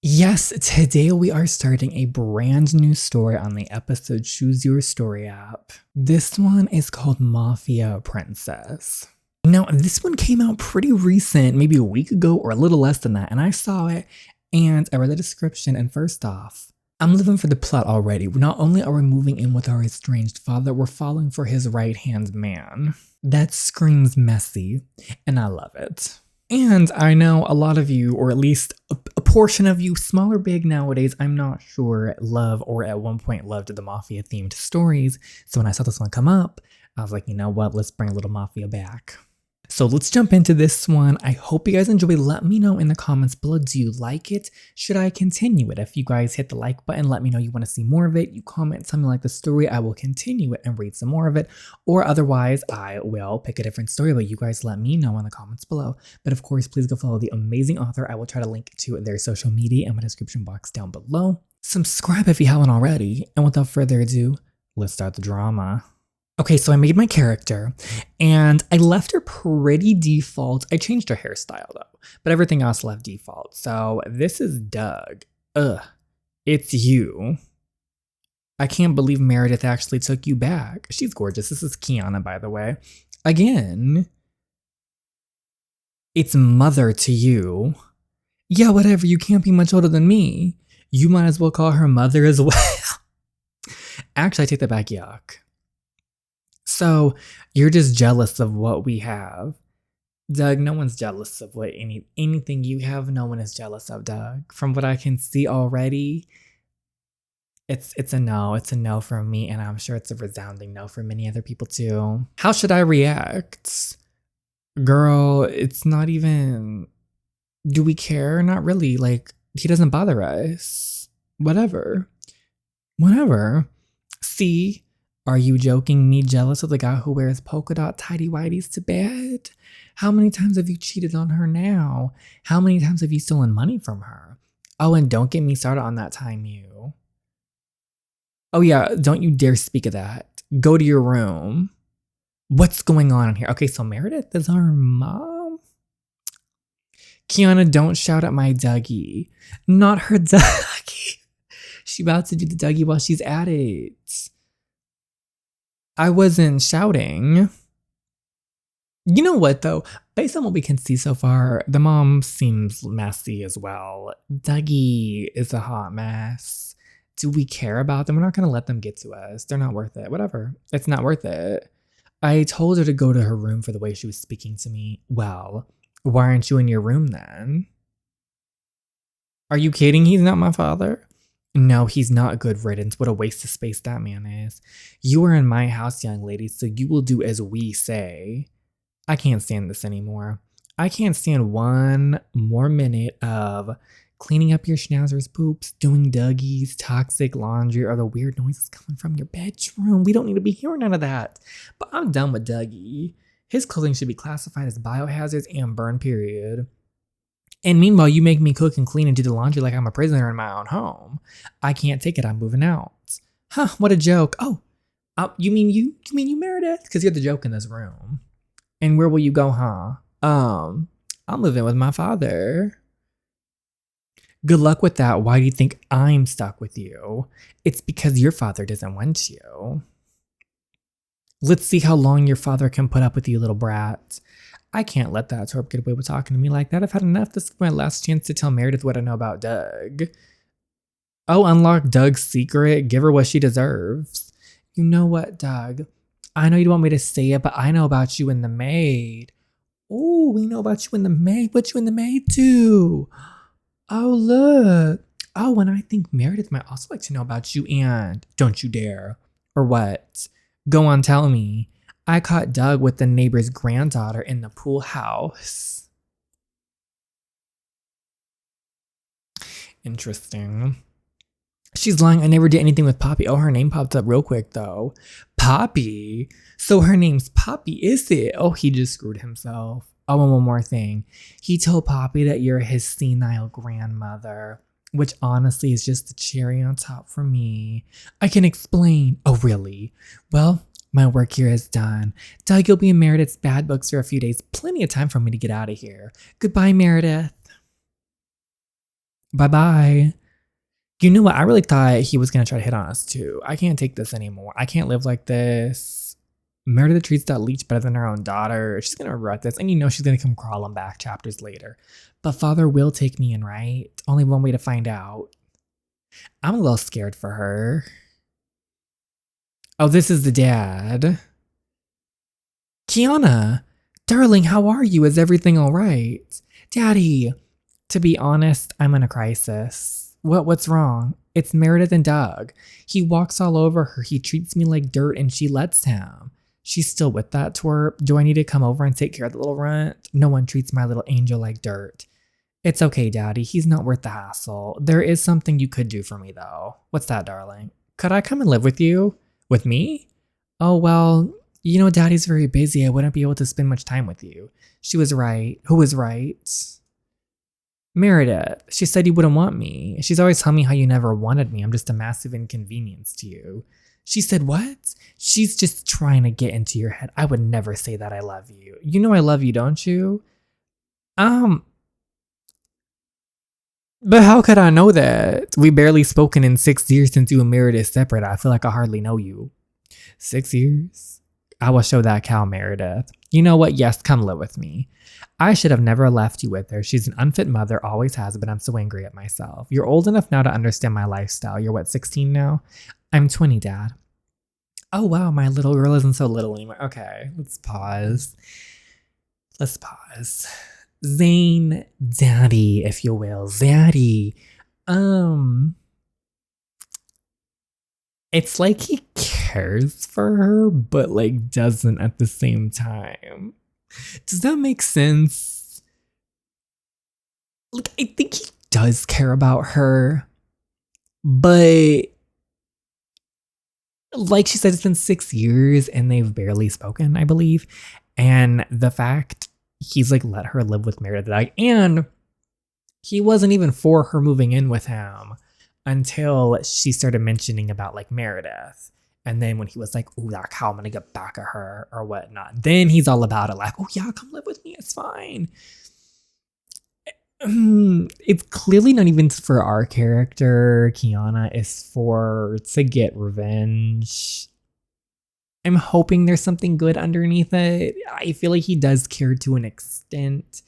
Yes, today we are starting a brand new story on the episode Choose Your Story app. This one is called Mafia Princess. Now, this one came out pretty recent, maybe a week ago or a little less than that, and I saw it and I read the description. And first off, I'm living for the plot already. Not only are we moving in with our estranged father, we're falling for his right hand man. That screams messy, and I love it. And I know a lot of you, or at least a portion of you, small or big nowadays, I'm not sure, love or at one point loved the Mafia themed stories. So when I saw this one come up, I was like, you know what, let's bring a little Mafia back. So let's jump into this one. I hope you guys enjoy. Let me know in the comments below. Do you like it? Should I continue it? If you guys hit the like button, let me know you want to see more of it. You comment, tell me like the story. I will continue it and read some more of it. Or otherwise, I will pick a different story. But you guys let me know in the comments below. But of course, please go follow the amazing author. I will try to link to their social media in my description box down below. Subscribe if you haven't already. And without further ado, let's start the drama. Okay, so I made my character and I left her pretty default. I changed her hairstyle though, but everything else left default. So this is Doug. Ugh, it's you. I can't believe Meredith actually took you back. She's gorgeous. This is Kiana, by the way. Again, it's mother to you. Yeah, whatever. You can't be much older than me. You might as well call her mother as well. Actually, I take that back. Yuck. So you're just jealous of what we have. Doug, no one's jealous of what anything you have. No one is jealous of, Doug. From what I can see already, it's a no. It's a no from me, and I'm sure it's a resounding no for many other people too. How should I react? Girl, it's not even... Do we care? Not really. Like, he doesn't bother us. Whatever. Whatever. See? Are you joking me jealous of the guy who wears polka dot tidy whities to bed? How many times have you cheated on her now? How many times have you stolen money from her? Oh, and don't get me started on that time you. Oh yeah, don't you dare speak of that. Go to your room. What's going on in here? Okay, so Meredith is our mom? Kiana, don't shout at my Dougie. Not her Dougie. She's about to do the Dougie while she's at it. I wasn't shouting. You know what, though? Based on what we can see so far, the mom seems messy as well. Dougie is a hot mess. Do we care about them? We're not going to let them get to us. They're not worth it. Whatever. It's not worth it. I told her to go to her room for the way she was speaking to me. Well, why aren't you in your room then? Are you kidding? He's not my father. No, he's not good riddance. What a waste of space that man is. You are in my house, young lady, so you will do as we say. I can't stand this anymore. I can't stand one more minute of cleaning up your schnauzer's poops, doing Dougie's toxic laundry, or the weird noises coming from your bedroom. We don't need to be hearing none of that. But I'm done with Dougie. His clothing should be classified as biohazards and burned, period. And meanwhile, you make me cook and clean and do the laundry like I'm a prisoner in my own home. I can't take it. I'm moving out. Huh, what a joke. Oh, you mean you Meredith? Because you're the joke in this room. And where will you go, huh? I'm living with my father. Good luck with that. Why do you think I'm stuck with you? It's because your father doesn't want you. Let's see how long your father can put up with you, little brat. I can't let that twerp get away with talking to me like that. I've had enough. This is my last chance to tell Meredith what I know about Doug. Oh, unlock Doug's secret. Give her what she deserves. You know what, Doug? I know you don't want me to say it, but I know about you and the maid. Oh, we know about you and the maid. What you and the maid do? Oh, look. Oh, and I think Meredith might also like to know about you and don't you dare. Or what? Go on, tell me. I caught Doug with the neighbor's granddaughter in the pool house. Interesting. She's lying. I never did anything with Poppy. Oh, her name popped up real quick, though. Poppy? So her name's Poppy, is it? Oh, he just screwed himself. Oh, and one more thing. He told Poppy that you're his senile grandmother, which honestly is just the cherry on top for me. I can explain. Oh, really? Well, my work here is done. Doug, you'll be in Meredith's bad books for a few days. Plenty of time for me to get out of here. Goodbye, Meredith. Bye-bye. You know what? I really thought he was going to try to hit on us too. I can't take this anymore. I can't live like this. Meredith treats that leech better than her own daughter. She's going to regret this. And you know she's going to come crawling back chapters later. But father will take me in, right? Only one way to find out. I'm a little scared for her. Oh, this is the dad. Kiana, darling, how are you? Is everything all right? Daddy, to be honest, I'm in a crisis. What's wrong? It's Meredith and Doug. He walks all over her. He treats me like dirt and she lets him. She's still with that twerp. Do I need to come over and take care of the little runt? No one treats my little angel like dirt. It's okay, Daddy. He's not worth the hassle. There is something you could do for me, though. What's that, darling? Could I come and live with you? With me? Oh, well, you know, Daddy's very busy. I wouldn't be able to spend much time with you. She was right. Who was right? Meredith. She said you wouldn't want me. She's always telling me how you never wanted me. I'm just a massive inconvenience to you. She said what? She's just trying to get into your head. I would never say that I love you. You know I love you, don't you? But how could I know that? We barely spoken in 6 years since you and Meredith separate. I feel like I hardly know you. 6 years? I will show that cow Meredith. You know what? Yes, come live with me. I should have never left you with her. She's an unfit mother, always has, but I'm so angry at myself. You're old enough now to understand my lifestyle. You're what, 16 now? I'm 20, Dad. Oh wow, my little girl isn't so little anymore. Okay, let's pause. Zane, Daddy, if you will. Zaddy. It's like he cares for her, but like doesn't at the same time. Does that make sense? Like, I think he does care about her, but like she said, it's been 6 years and they've barely spoken, I believe. And the fact he's like let her live with Meredith, and he wasn't even for her moving in with him until she started mentioning about like Meredith. And then when he was like, oh, that cow, I'm gonna get back at her or whatnot, then he's all about it, like, oh yeah, come live with me, it's fine. It's clearly not even for our character, Kiana. It's for to get revenge. I'm hoping there's something good underneath it. I feel like he does care to an extent.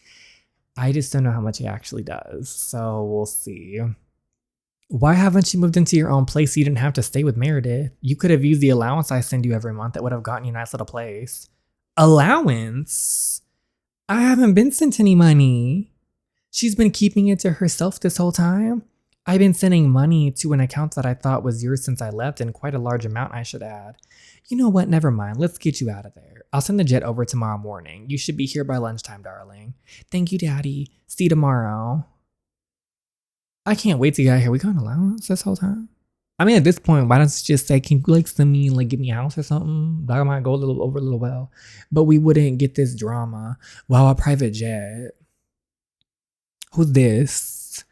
I just don't know how much he actually does. So we'll see. Why haven't you moved into your own place so you didn't have to stay with Meredith? You could have used the allowance I send you every month. That would have gotten you a nice little place. Allowance? I haven't been sent any money. She's been keeping it to herself this whole time. I've been sending money to an account that I thought was yours since I left, and quite a large amount I should add. You know what? Never mind. Let's get you out of there. I'll send the jet over tomorrow morning. You should be here by lunchtime, darling. Thank you, Daddy. See you tomorrow. I can't wait to get out here. We got an allowance this whole time? I mean, at this point, why don't you just say, can you like send me, like give me a house or something? That might go a little well. But we wouldn't get this drama. Wow, a private jet. Who's this?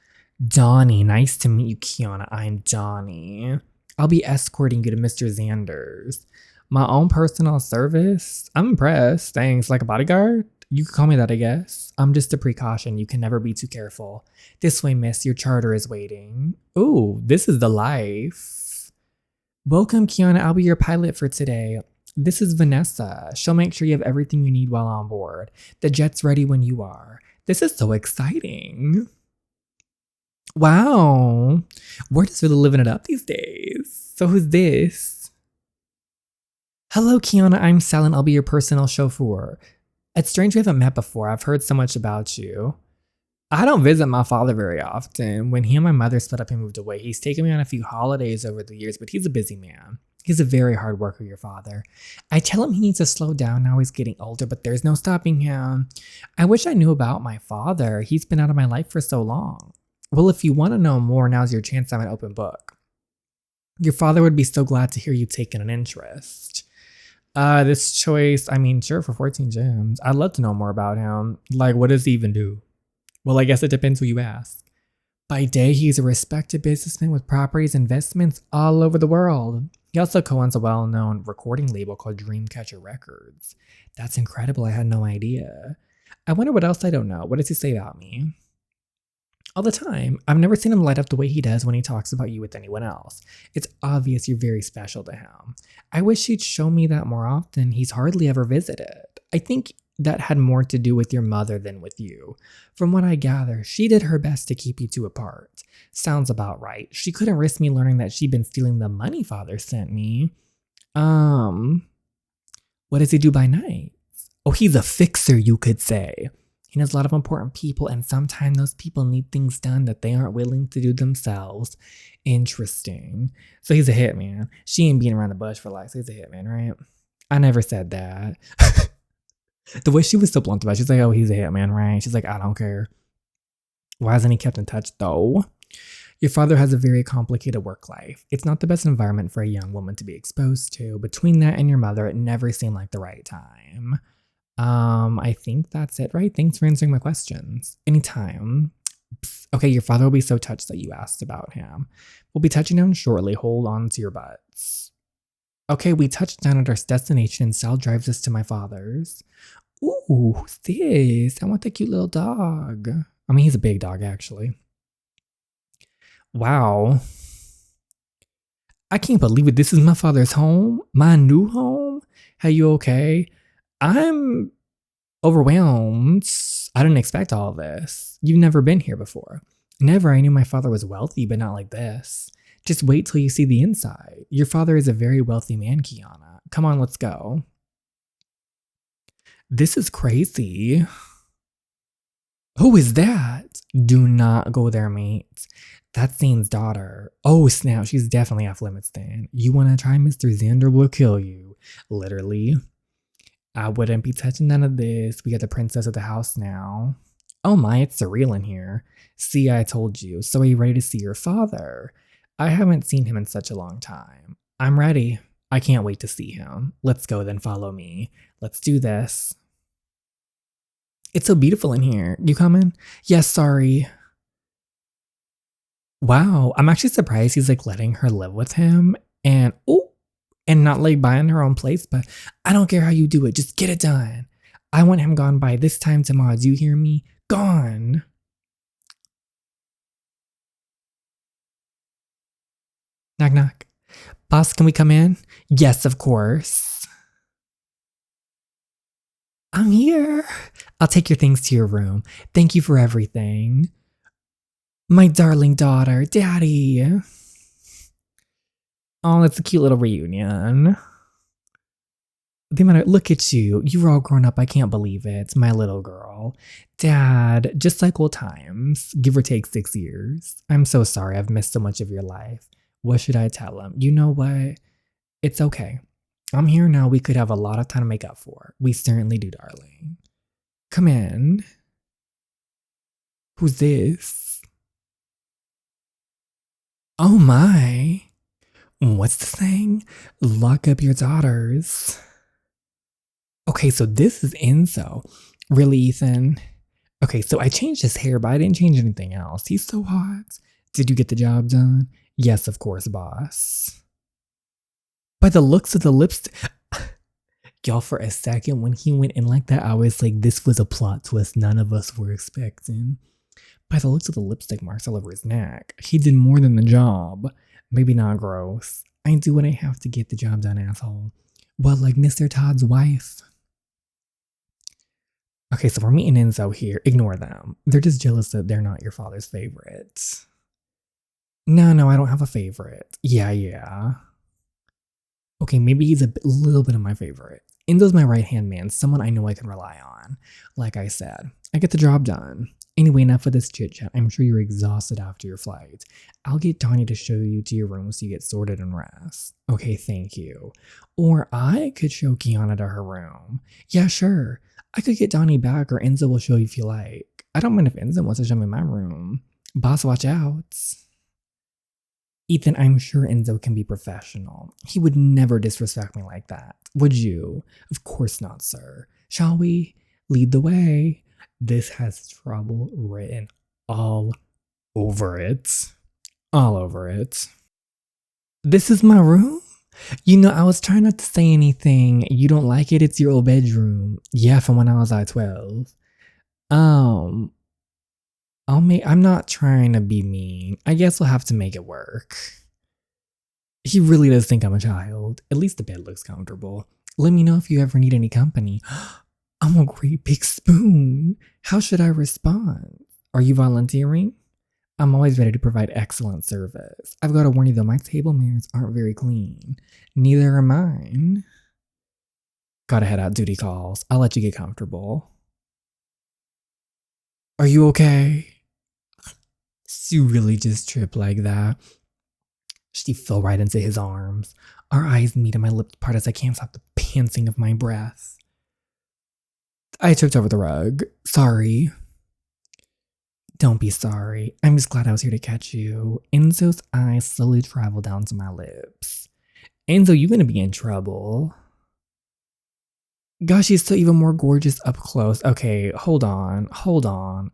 Donnie. Nice to meet you, Kiana. I'm Donnie. I'll be escorting you to Mr. Xander's. My own personal service? I'm impressed. Thanks. Like a bodyguard? You could call me that, I guess. I'm just a precaution. You can never be too careful. This way, miss. Your charter is waiting. Ooh, this is the life. Welcome, Kiana. I'll be your pilot for today. This is Vanessa. She'll make sure you have everything you need while on board. The jet's ready when you are. This is so exciting. Wow. We're just really living it up these days. So who's this? Hello, Kiana. I'm Sal and I'll be your personal chauffeur. It's strange we haven't met before. I've heard so much about you. I don't visit my father very often. When he and my mother split up and moved away, he's taken me on a few holidays over the years, but he's a busy man. He's a very hard worker, your father. I tell him he needs to slow down now he's getting older, but there's no stopping him. I wish I knew about my father. He's been out of my life for so long. Well, if you want to know more, now's your chance. I'm an open book. Your father would be so glad to hear you taking an interest. This choice, I mean, sure, for 14 gems. I'd love to know more about him. Like, what does he even do? Well, I guess it depends who you ask. By day, he's a respected businessman with properties and investments all over the world. He also co-owns a well-known recording label called Dreamcatcher Records. That's incredible. I had no idea. I wonder what else I don't know. What does he say about me? All the time. I've never seen him light up the way he does when he talks about you with anyone else. It's obvious you're very special to him. I wish he'd show me that more often. He's hardly ever visited. I think that had more to do with your mother than with you. From what I gather, she did her best to keep you two apart. Sounds about right. She couldn't risk me learning that she'd been stealing the money father sent me. What does he do by night? Oh, he's a fixer, you could say. He knows a lot of important people, and sometimes those people need things done that they aren't willing to do themselves. Interesting. So he's a hitman. She ain't beating around the bush for life, so he's a hitman, right? I never said that. The way she was so blunt about it, she's like, oh, he's a hitman, right? She's like, I don't care. Why hasn't he kept in touch, though? Your father has a very complicated work life. It's not the best environment for a young woman to be exposed to. Between that and your mother, it never seemed like the right time. I think that's it, right? Thanks for answering my questions. Anytime. Psst. Okay, your father will be so touched that you asked about him. We'll be touching down shortly. Hold on to your butts. Okay, we touched down at our destination and Sal drives us to my father's. Ooh, who's this? I want the cute little dog. I mean, he's a big dog, actually. Wow. I can't believe it. This is my father's home? My new home? Hey, you okay? I'm overwhelmed. I didn't expect all of this. You've never been here before. Never. I knew my father was wealthy, but not like this. Just wait till you see the inside. Your father is a very wealthy man, Kiana. Come on, let's go. This is crazy. Who is that? Do not go there, mate. That's Zane's daughter. Oh, snap. She's definitely off limits then. You want to try Mr. Xander will kill you. Literally. I wouldn't be touching none of this. We got the princess of the house now. Oh my, it's surreal in here. See, I told you. So are you ready to see your father? I haven't seen him in such a long time. I'm ready. I can't wait to see him. Let's go then, follow me. Let's do this. It's so beautiful in here. You coming? Yes, sorry. Wow, I'm actually surprised he's like letting her live with him and not like buying her own place, but I don't care how you do it. Just get it done. I want him gone by this time tomorrow. Do you hear me? Gone. Knock, knock. Boss, can we come in? Yes, of course. I'm here. I'll take your things to your room. Thank you for everything. My darling daughter, Daddy. Oh, that's a cute little reunion. Look at you. You're all grown up. I can't believe it. My little girl. Dad, just like old times. Give or take 6 years. I'm so sorry. I've missed so much of your life. What should I tell him? You know what? It's okay. I'm here now. We could have a lot of time to make up for. We certainly do, darling. Come in. Who's this? Oh my. What's the thing? Lock up your daughters. Okay, so this is Enzo. Really, Ethan? Okay, so I changed his hair, but I didn't change anything else. He's so hot. Did you get the job done? Yes, of course, boss. By the looks of the lipstick... Y'all, for a second, when he went in like that, I was like, this was a plot twist none of us were expecting. By the looks of the lipstick marks all over his neck, he did more than the job. Maybe not gross. I do what I have to get the job done, asshole. Well, like Mr. Todd's wife. Okay, so we're meeting Enzo here. Ignore them. They're just jealous that they're not your father's favorite. No, I don't have a favorite. Yeah. Okay, maybe he's a little bit of my favorite. Enzo's my right-hand man, someone I know I can rely on. Like I said, I get the job done. Anyway, enough of this chit-chat. I'm sure you're exhausted after your flight. I'll get Donnie to show you to your room so you get sorted and rest. Okay, thank you. Or I could show Kiana to her room. Yeah, sure. I could get Donnie back or Enzo will show you if you like. I don't mind if Enzo wants to show me my room. Boss, watch out. Ethan, I'm sure Enzo can be professional. He would never disrespect me like that. Would you? Of course not, sir. Shall we? Lead the way. This has trouble written all over it. All over it. This is my room? You know, I was trying not to say anything. You don't like it? It's your old bedroom. Yeah, from when I was like 12. Oh I'm not trying to be mean. I guess we'll have to make it work. He really does think I'm a child. At least the bed looks comfortable. Let me know if you ever need any company. I'm a great big spoon. How should I respond? Are you volunteering? I'm always ready to provide excellent service. I've got to warn you though, my table manners aren't very clean. Neither are mine. Gotta head out, duty calls. I'll let you get comfortable. Are you okay? She really just tripped like that. She fell right into his arms. Our eyes meet and my lips part as I can't stop the panting of my breath. I tripped over the rug. Sorry. Don't be sorry. I'm just glad I was here to catch you. Enzo's eyes slowly travel down to my lips. Enzo, you're gonna be in trouble. Gosh, she's still even more gorgeous up close. Okay, hold on.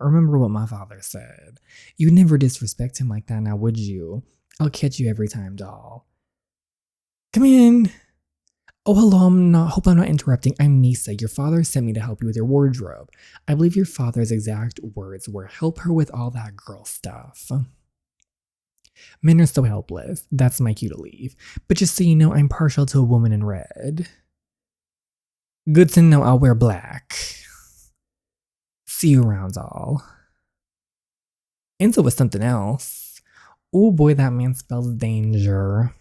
Remember what my father said. You'd never disrespect him like that now, would you? I'll catch you every time, doll. Come in. Oh, hello, hope I'm not interrupting. I'm Nisa. Your father sent me to help you with your wardrobe. I believe your father's exact words were, help her with all that girl stuff. Men are so helpless. That's my cue to leave. But just so you know, I'm partial to a woman in red. Good to know I'll wear black. See you around, doll. Enzo was something else. Oh boy, that man spells danger.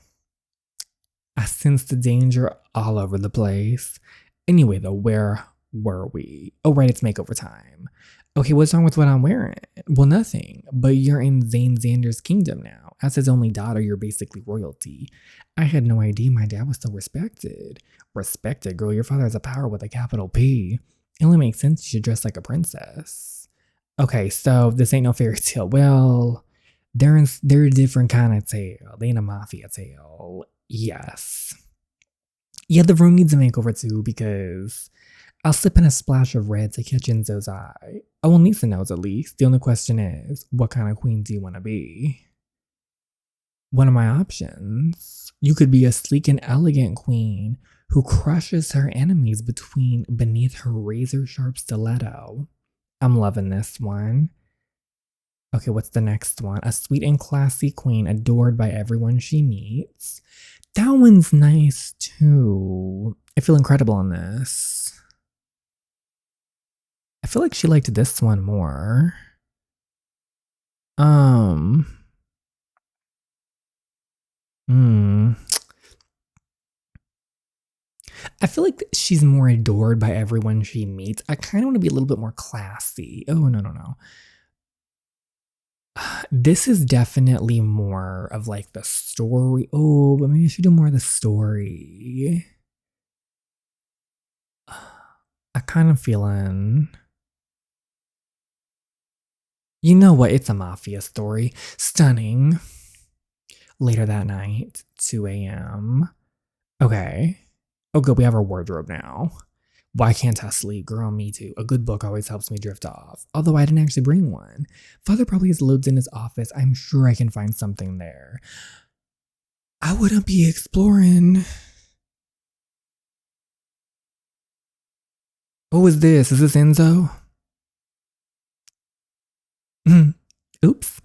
I sense the danger all over the place. Anyway, though, where were we? Oh, right, it's makeover time. Okay, what's wrong with what I'm wearing? Well, nothing. But you're in Zane Xander's kingdom now. As his only daughter, you're basically royalty. I had no idea my dad was so respected. Respected, girl. Your father has a power with a capital P. It only makes sense you should dress like a princess. Okay, so this ain't no fairy tale. Well, they're a different kind of tale. They ain't a mafia tale. Yes. Yeah, the room needs a makeover too because I'll slip in a splash of red to catch Enzo's eye. Oh, well, Nisa knows at least. The only question is, what kind of queen do you want to be? One of my options. You could be a sleek and elegant queen who crushes her enemies beneath her razor-sharp stiletto. I'm loving this one. Okay, what's the next one? A sweet and classy queen adored by everyone she meets. That one's nice too. I feel incredible on this. I feel like she liked this one more. I feel like she's more adored by everyone she meets. I kind of want to be a little bit more classy. Oh, no. This is definitely more of like the story. Oh, but maybe I should do more of the story. I kind of feeling. You know what? It's a mafia story. Stunning. Later that night, 2 a.m. Okay. Oh, good. We have our wardrobe now. Why can't I sleep? Girl, me too. A good book always helps me drift off. Although I didn't actually bring one. Father probably has loads in his office. I'm sure I can find something there. I wouldn't be exploring. What was this? Is this Enzo? Oops.